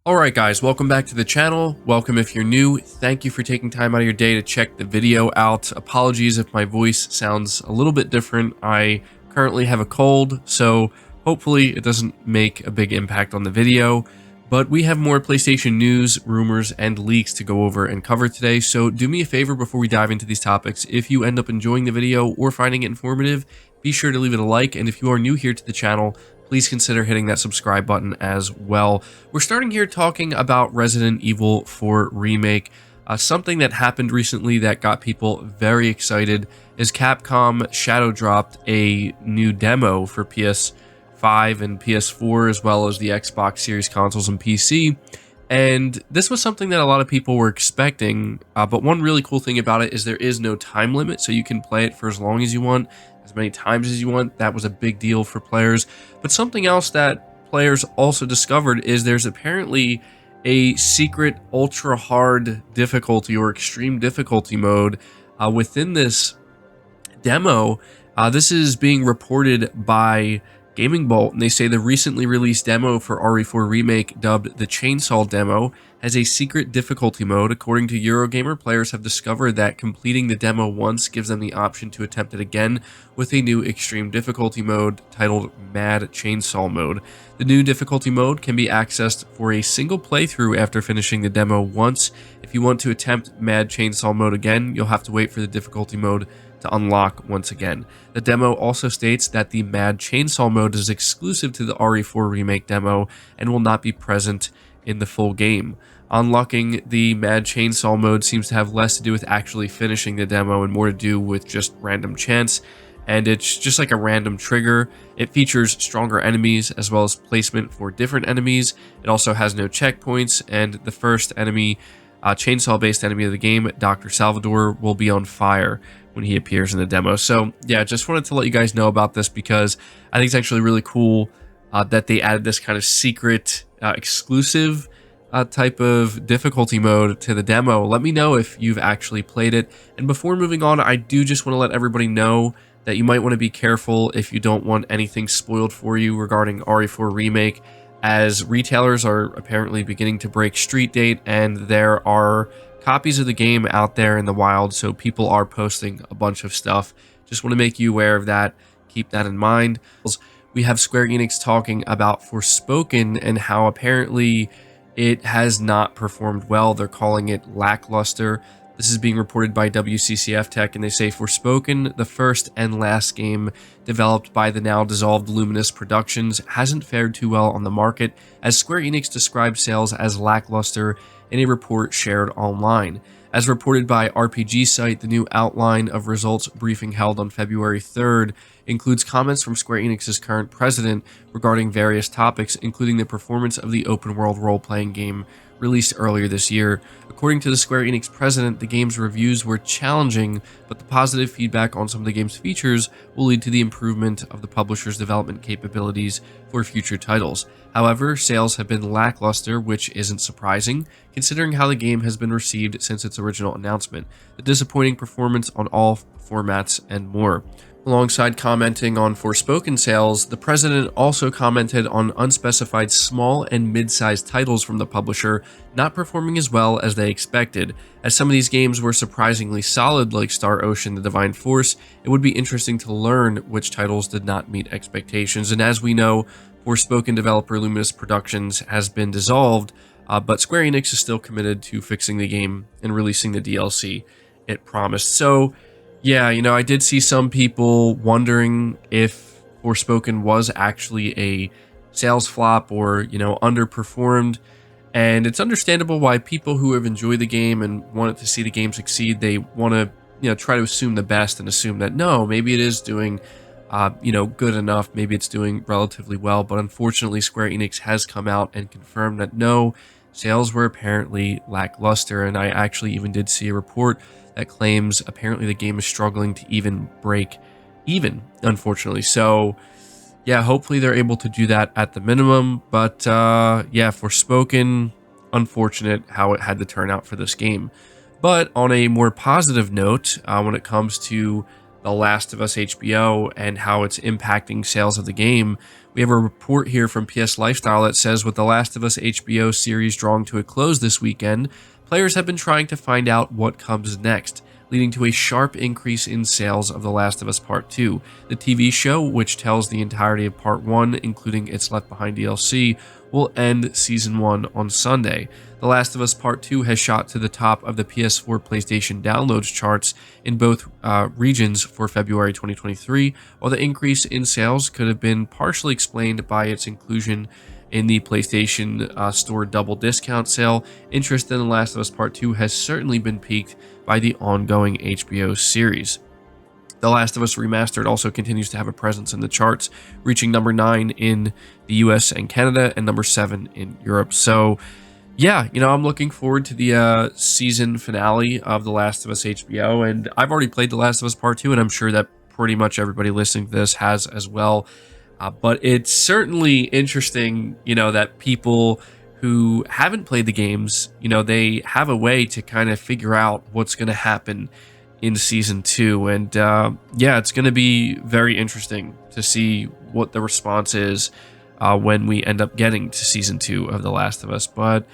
Alright guys, welcome back to the channel. Welcome if you're new. Thank you for taking time out of your day to check the video out. Apologies if my voice sounds a little bit different. I currently have a cold, so hopefully it doesn't make a big impact on the video. But we have more PlayStation news, rumors, and leaks to go over and cover today, so do me a favor before we dive into these topics. If you end up enjoying the video or finding it informative, be sure to leave it a like, and if you are new here to the channel, please consider hitting that subscribe button as well. We're starting here talking about Resident Evil 4 Remake. Something that happened recently that got people very excited is Capcom shadow dropped a new demo for PS5 and PS4 as well as the Xbox Series consoles and PC. And this was something that a lot of people were expecting, but one really cool thing about it is there is no time limit, so you can play it for as long as you want, as many times as you want. That was a big deal for players. But something else that players also discovered is there's apparently a secret ultra hard difficulty or extreme difficulty mode within this demo. This is being reported by Gaming Bolt, and they say the recently released demo for RE4 Remake, dubbed the Chainsaw Demo, has a secret difficulty mode. According to Eurogamer, players have discovered that completing the demo once gives them the option to attempt it again with a new extreme difficulty mode titled Mad Chainsaw Mode. The new difficulty mode can be accessed for a single playthrough after finishing the demo once. If you want to attempt Mad Chainsaw Mode again, you'll have to wait for the difficulty mode to unlock once again. The demo also states that the Mad Chainsaw mode is exclusive to the RE4 Remake demo and will not be present in the full game. Unlocking the Mad Chainsaw mode seems to have less to do with actually finishing the demo and more to do with just random chance, and it's just like a random trigger. It features stronger enemies as well as placement for different enemies. It also has no checkpoints, and the first enemy, chainsaw-based enemy of the game, Dr. Salvador, will be on fire when he appears in the demo. So yeah, just wanted to let you guys know about this because I think it's actually really cool that they added this kind of secret exclusive type of difficulty mode to the demo. Let me know if you've actually played it. And before moving on, I do just want to let everybody know that you might want to be careful if you don't want anything spoiled for you regarding RE4 Remake, as retailers are apparently beginning to break street date and there are copies of the game out there in the wild, so people are posting a bunch of stuff. Just want to make you aware of that. Keep that in mind. We have Square Enix talking about Forspoken and how apparently it has not performed well. They're calling it lackluster. This is being reported by WCCF Tech, and they say Forspoken, the first and last game developed by the now dissolved Luminous Productions, hasn't fared too well on the market, as Square Enix described sales as lackluster in a report shared online. As reported by RPG Site, the new outline of results briefing held on February 3rd includes comments from Square Enix's current president regarding various topics, including the performance of the open-world role-playing game released earlier this year. According to the Square Enix president, the game's reviews were challenging, but the positive feedback on some of the game's features will lead to the improvement of the publisher's development capabilities for future titles. However, sales have been lackluster, which isn't surprising, considering how the game has been received since its original announcement, the disappointing performance on all formats, and more. Alongside commenting on Forspoken sales, the president also commented on unspecified small and mid-sized titles from the publisher not performing as well as they expected. As some of these games were surprisingly solid, like Star Ocean: The Divine Force, it would be interesting to learn which titles did not meet expectations. And as we know, Forspoken developer Luminous Productions has been dissolved, but Square Enix is still committed to fixing the game and releasing the DLC it promised. So yeah, you know, I did see some people wondering if Forspoken was actually a sales flop or, you know, underperformed. And it's understandable why people who have enjoyed the game and wanted to see the game succeed, they want to, you know, try to assume the best and assume that, no, maybe it is doing, you know, good enough. Maybe it's doing relatively well. But unfortunately, Square Enix has come out and confirmed that no, sales were apparently lackluster. And I actually even did see a report that claims apparently the game is struggling to even break even, unfortunately. So yeah, hopefully they're able to do that at the minimum. But yeah, Forspoken, unfortunate how it had to turn out for this game. But on a more positive note, when it comes to The Last of Us HBO and how it's impacting sales of the game. We have a report here from PS Lifestyle that says, with The Last of Us HBO series drawing to a close this weekend, players have been trying to find out what comes next, leading to a sharp increase in sales of The Last of Us Part 2. The TV show, which tells the entirety of Part 1, including its Left Behind DLC, will end Season 1 on Sunday. The Last of Us Part 2 has shot to the top of the PS4 PlayStation downloads charts in both regions for February 2023, while the increase in sales could have been partially explained by its inclusion in the PlayStation Store double discount sale. Interest in The Last of Us Part 2 has certainly been piqued by the ongoing HBO series. The Last of Us Remastered also continues to have a presence in the charts, reaching number 9 in the US and Canada and number 7 in Europe. So yeah, I'm looking forward to the season finale of The Last of Us HBO, and I've already played The Last of Us Part 2, and I'm sure that pretty much everybody listening to this has as well. But it's certainly interesting, that people who haven't played the games, they have a way to kind of figure out what's going to happen in Season 2. And yeah, it's going to be very interesting to see what the response is when we end up getting to Season 2 of The Last of Us. But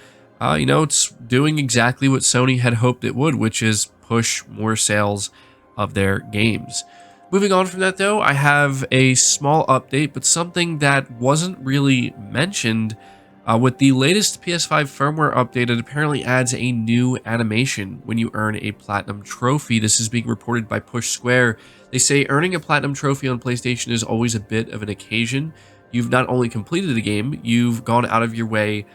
it's doing exactly what Sony had hoped it would, which is push more sales of their games. Moving on from that, though, I have a small update, but something that wasn't really mentioned. With the latest PS5 firmware update, it apparently adds a new animation when you earn a Platinum Trophy. This is being reported by Push Square. They say earning a Platinum Trophy on PlayStation is always a bit of an occasion. You've not only completed the game, you've gone out of your way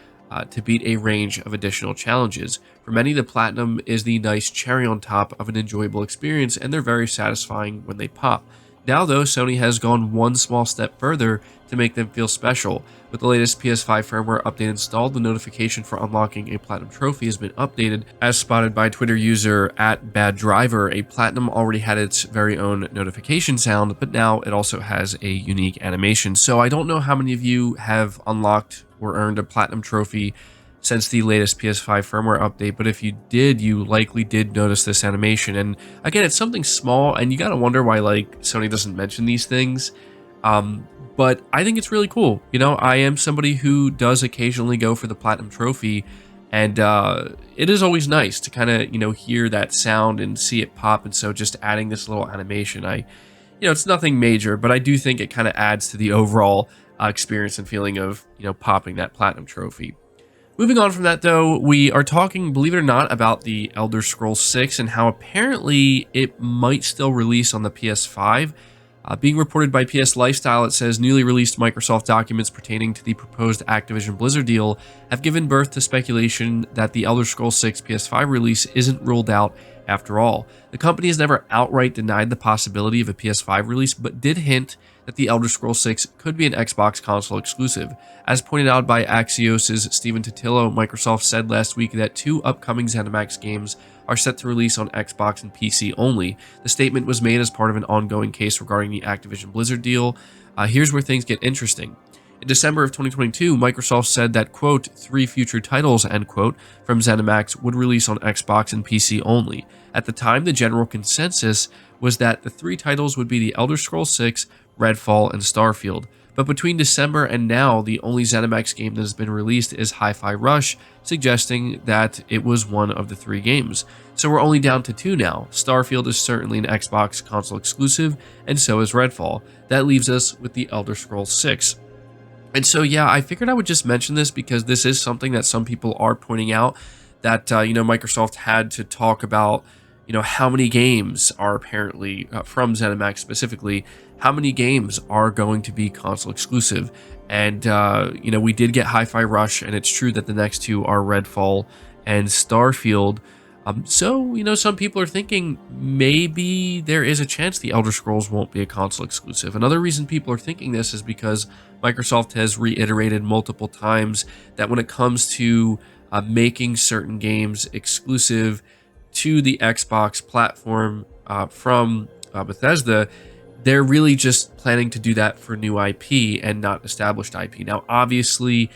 to beat a range of additional challenges. For many, the Platinum is the nice cherry on top of an enjoyable experience, and they're very satisfying when they pop. Now, though, Sony has gone one small step further to make them feel special. With the latest PS5 firmware update installed, the notification for unlocking a Platinum Trophy has been updated. As spotted by Twitter user @BadDriver, a Platinum already had its very own notification sound, but now it also has a unique animation. So I don't know how many of you have unlocked or earned a Platinum Trophy since the latest PS5 firmware update, but if you did, you likely did notice this animation. And again, it's something small, and you gotta wonder why Sony doesn't mention these things. But I think it's really cool. I am somebody who does occasionally go for the Platinum Trophy, and it is always nice to kind of hear that sound and see it pop. And so just adding this little animation, it's nothing major, but I do think it kind of adds to the overall experience and feeling of popping that Platinum Trophy. Moving on from that, though, we are talking, believe it or not, about the Elder Scrolls 6 and how apparently it might still release on the PS5. Being reported by PS Lifestyle, it says newly released Microsoft documents pertaining to the proposed Activision Blizzard deal have given birth to speculation that the Elder Scrolls 6 PS5 release isn't ruled out after all. The company has never outright denied the possibility of a PS5 release, but did hint that the Elder Scrolls 6 could be an Xbox console exclusive. As pointed out by Axios' Stephen Totilo, Microsoft said last week that 2 upcoming ZeniMax games are set to release on Xbox and PC only. The statement was made as part of an ongoing case regarding the Activision Blizzard deal. Here's where things get interesting. In December of 2022, Microsoft said that, quote, 3 future titles, end quote, from ZeniMax would release on Xbox and PC only. At the time, the general consensus was that the 3 titles would be The Elder Scrolls 6, Redfall, and Starfield. But between December and now, the only ZeniMax game that has been released is Hi-Fi Rush, suggesting that it was one of the 3 games. So we're only down to 2 now. Starfield is certainly an Xbox console exclusive, and so is Redfall. That leaves us with the Elder Scrolls 6. And so, yeah, I figured I would just mention this because this is something that some people are pointing out, that, Microsoft had to talk about, how many games are apparently, from ZeniMax specifically, how many games are going to be console exclusive. And, we did get Hi-Fi Rush, and it's true that the next 2 are Redfall and Starfield. So, some people are thinking maybe there is a chance the Elder Scrolls won't be a console exclusive. Another reason people are thinking this is because Microsoft has reiterated multiple times that when it comes to making certain games exclusive to the Xbox platform from Bethesda, they're really just planning to do that for new IP and not established IP. Now, obviously,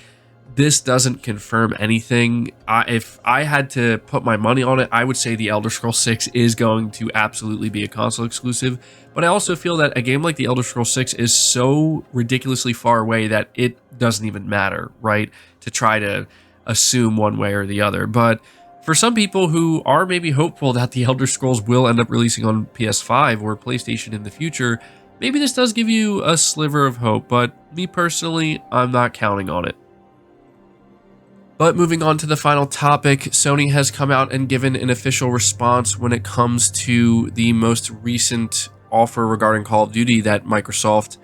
this doesn't confirm anything. If I had to put my money on it, I would say The Elder Scrolls 6 is going to absolutely be a console exclusive. But I also feel that a game like The Elder Scrolls 6 is so ridiculously far away that it doesn't even matter, right? To try to assume one way or the other. But for some people who are maybe hopeful that The Elder Scrolls will end up releasing on PS5 or PlayStation in the future, maybe this does give you a sliver of hope. But me personally, I'm not counting on it. But moving on to the final topic, Sony has come out and given an official response when it comes to the most recent offer regarding Call of Duty that Microsoft,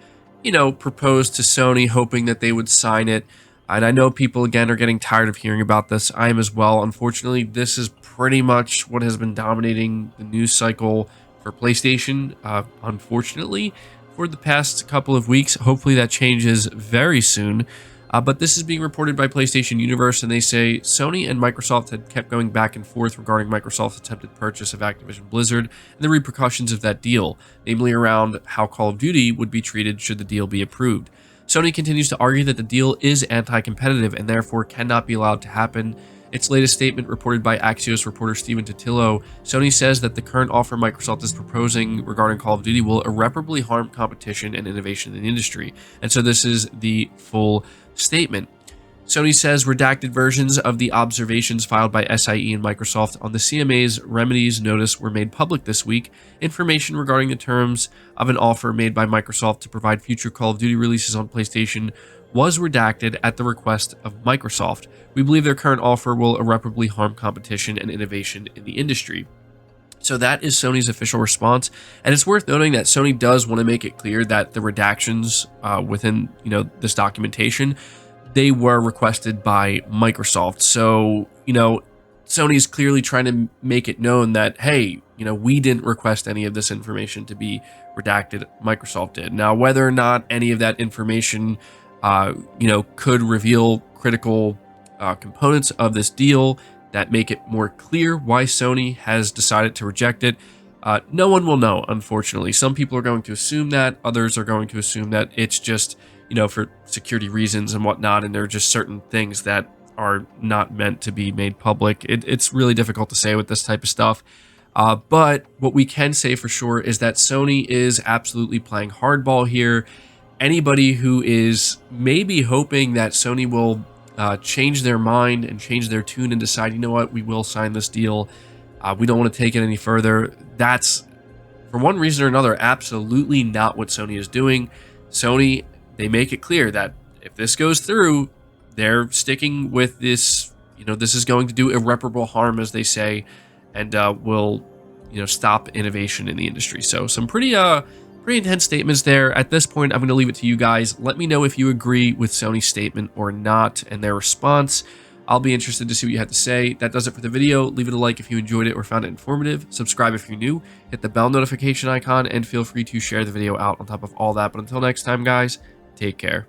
proposed to Sony, hoping that they would sign it. And I know people, again, are getting tired of hearing about this. I am as well. Unfortunately, this is pretty much what has been dominating the news cycle for PlayStation, unfortunately, for the past couple of weeks. Hopefully that changes very soon. But this is being reported by PlayStation Universe, and they say Sony and Microsoft had kept going back and forth regarding Microsoft's attempted purchase of Activision Blizzard and the repercussions of that deal, namely around how Call of Duty would be treated should the deal be approved. Sony continues to argue that the deal is anti-competitive and therefore cannot be allowed to happen. Its latest statement, reported by Axios reporter Stephen Totilo, Sony says that the current offer Microsoft is proposing regarding Call of Duty will irreparably harm competition and innovation in the industry. And so this is the full statement. Sony says redacted versions of the observations filed by SIE and Microsoft on the CMA's remedies notice were made public this week. Information regarding the terms of an offer made by Microsoft to provide future Call of Duty releases on PlayStation was redacted at the request of Microsoft. We believe their current offer will irreparably harm competition and innovation in the industry. So that is Sony's official response, and it's worth noting that Sony does want to make it clear that the redactions within this documentation, they were requested by Microsoft. So Sony's clearly trying to make it known that, hey, we didn't request any of this information to be redacted. Microsoft did. Now, whether or not any of that information could reveal critical components of this deal that make it more clear why Sony has decided to reject it, no one will know, unfortunately. Some people are going to assume that, others are going to assume that it's just, for security reasons and whatnot, and there are just certain things that are not meant to be made public. It's really difficult to say with this type of stuff. But what we can say for sure is that Sony is absolutely playing hardball here. Anybody who is maybe hoping that Sony will change their mind and change their tune and decide, we will sign this deal, we don't want to take it any further, that's, for one reason or another, absolutely not what Sony is doing. Sony, they make it clear that if this goes through, they're sticking with this, this is going to do irreparable harm, as they say, and will, stop innovation in the industry. So some pretty intense statements there. At this point, I'm going to leave it to you guys. Let me know if you agree with Sony's statement or not and their response. I'll be interested to see what you have to say. That does it for the video. Leave it a like if you enjoyed it or found it informative. Subscribe if you're new. Hit the bell notification icon and feel free to share the video out on top of all that. But until next time, guys, take care.